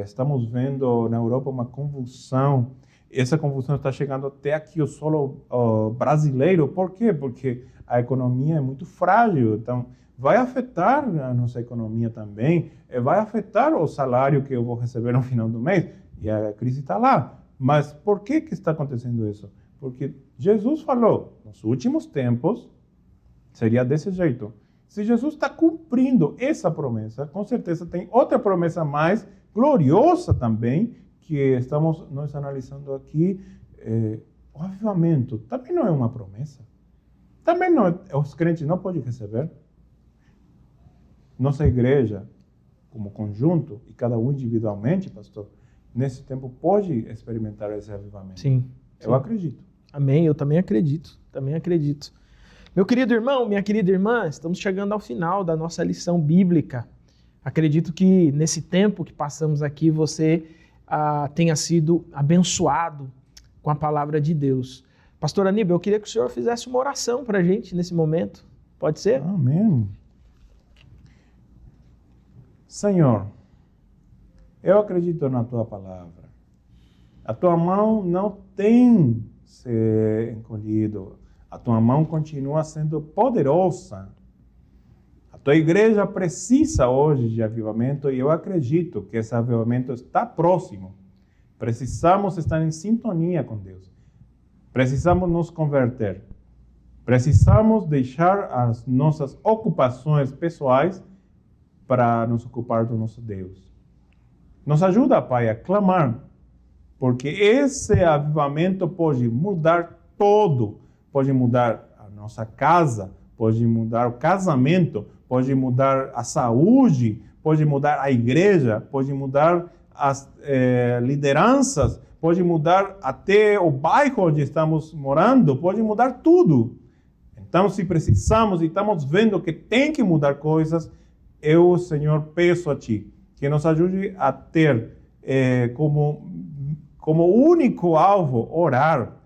Estamos vendo na Europa uma convulsão. essa confusão está chegando até aqui o solo brasileiro. Por quê? Porque a economia é muito frágil. Então, vai afetar a nossa economia também, vai afetar o salário que eu vou receber no final do mês. E a crise está lá. Mas por que está acontecendo isso? Porque Jesus falou, nos últimos tempos, seria desse jeito. Se Jesus está cumprindo essa promessa, com certeza tem outra promessa mais gloriosa também, que estamos nós analisando aqui. O avivamento também não é uma promessa. Também não, os crentes não podem receber. Nossa igreja, como conjunto, e cada um individualmente, pastor, nesse tempo pode experimentar esse avivamento. Sim. Eu acredito. Amém, eu também acredito. Meu querido irmão, minha querida irmã, estamos chegando ao final da nossa lição bíblica. Acredito que nesse tempo que passamos aqui, você tenha sido abençoado com a palavra de Deus. Pastor Aníbal, eu queria que o senhor fizesse uma oração para a gente nesse momento. Pode ser? Amém. Senhor, eu acredito na tua palavra. A tua mão não tem se encolhido. A tua mão continua sendo poderosa. A tua igreja precisa hoje de avivamento e eu acredito que esse avivamento está próximo. Precisamos estar em sintonia com Deus. Precisamos nos converter. Precisamos deixar as nossas ocupações pessoais para nos ocupar do nosso Deus. Nos ajuda, Pai, a clamar, porque esse avivamento pode mudar todo. Pode mudar a nossa casa, pode mudar o casamento, pode mudar a saúde, pode mudar a igreja, pode mudar as lideranças, pode mudar até o bairro onde estamos morando, pode mudar tudo. Então, se precisamos e estamos vendo que tem que mudar coisas, eu, Senhor, peço a Ti que nos ajude a ter como único alvo orar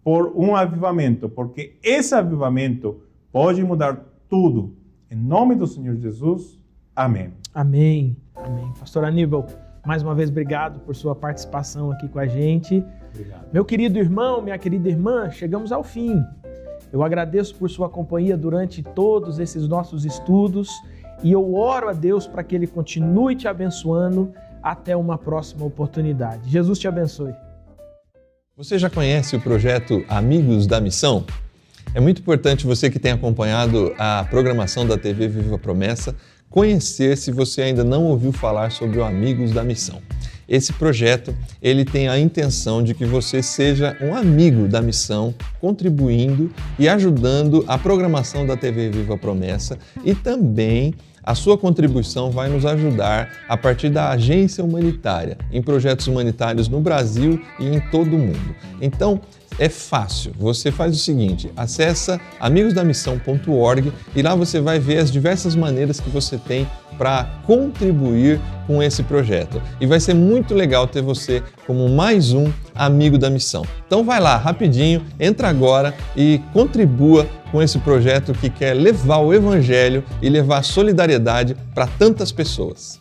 por um avivamento, porque esse avivamento pode mudar tudo. Em nome do Senhor Jesus, amém. Amém. Amém. Pastor Aníbal, mais uma vez, obrigado por sua participação aqui com a gente. Obrigado. Meu querido irmão, minha querida irmã, chegamos ao fim. Eu agradeço por sua companhia durante todos esses nossos estudos e eu oro a Deus para que Ele continue te abençoando até uma próxima oportunidade. Jesus te abençoe. Você já conhece o projeto Amigos da Missão? É muito importante você que tem acompanhado a programação da TV Viva Promessa conhecer se você ainda não ouviu falar sobre o Amigos da Missão. Esse projeto, ele tem a intenção de que você seja um amigo da missão, contribuindo e ajudando a programação da TV Viva Promessa e também a sua contribuição vai nos ajudar a partir da agência humanitária, em projetos humanitários no Brasil e em todo o mundo. Então, é fácil. Você faz o seguinte, acessa amigosdamissão.org e lá você vai ver as diversas maneiras que você tem para contribuir com esse projeto. E vai ser muito legal ter você como mais um amigo da missão. Então vai lá, rapidinho, entra agora e contribua com esse projeto que quer levar o Evangelho e levar a solidariedade para tantas pessoas.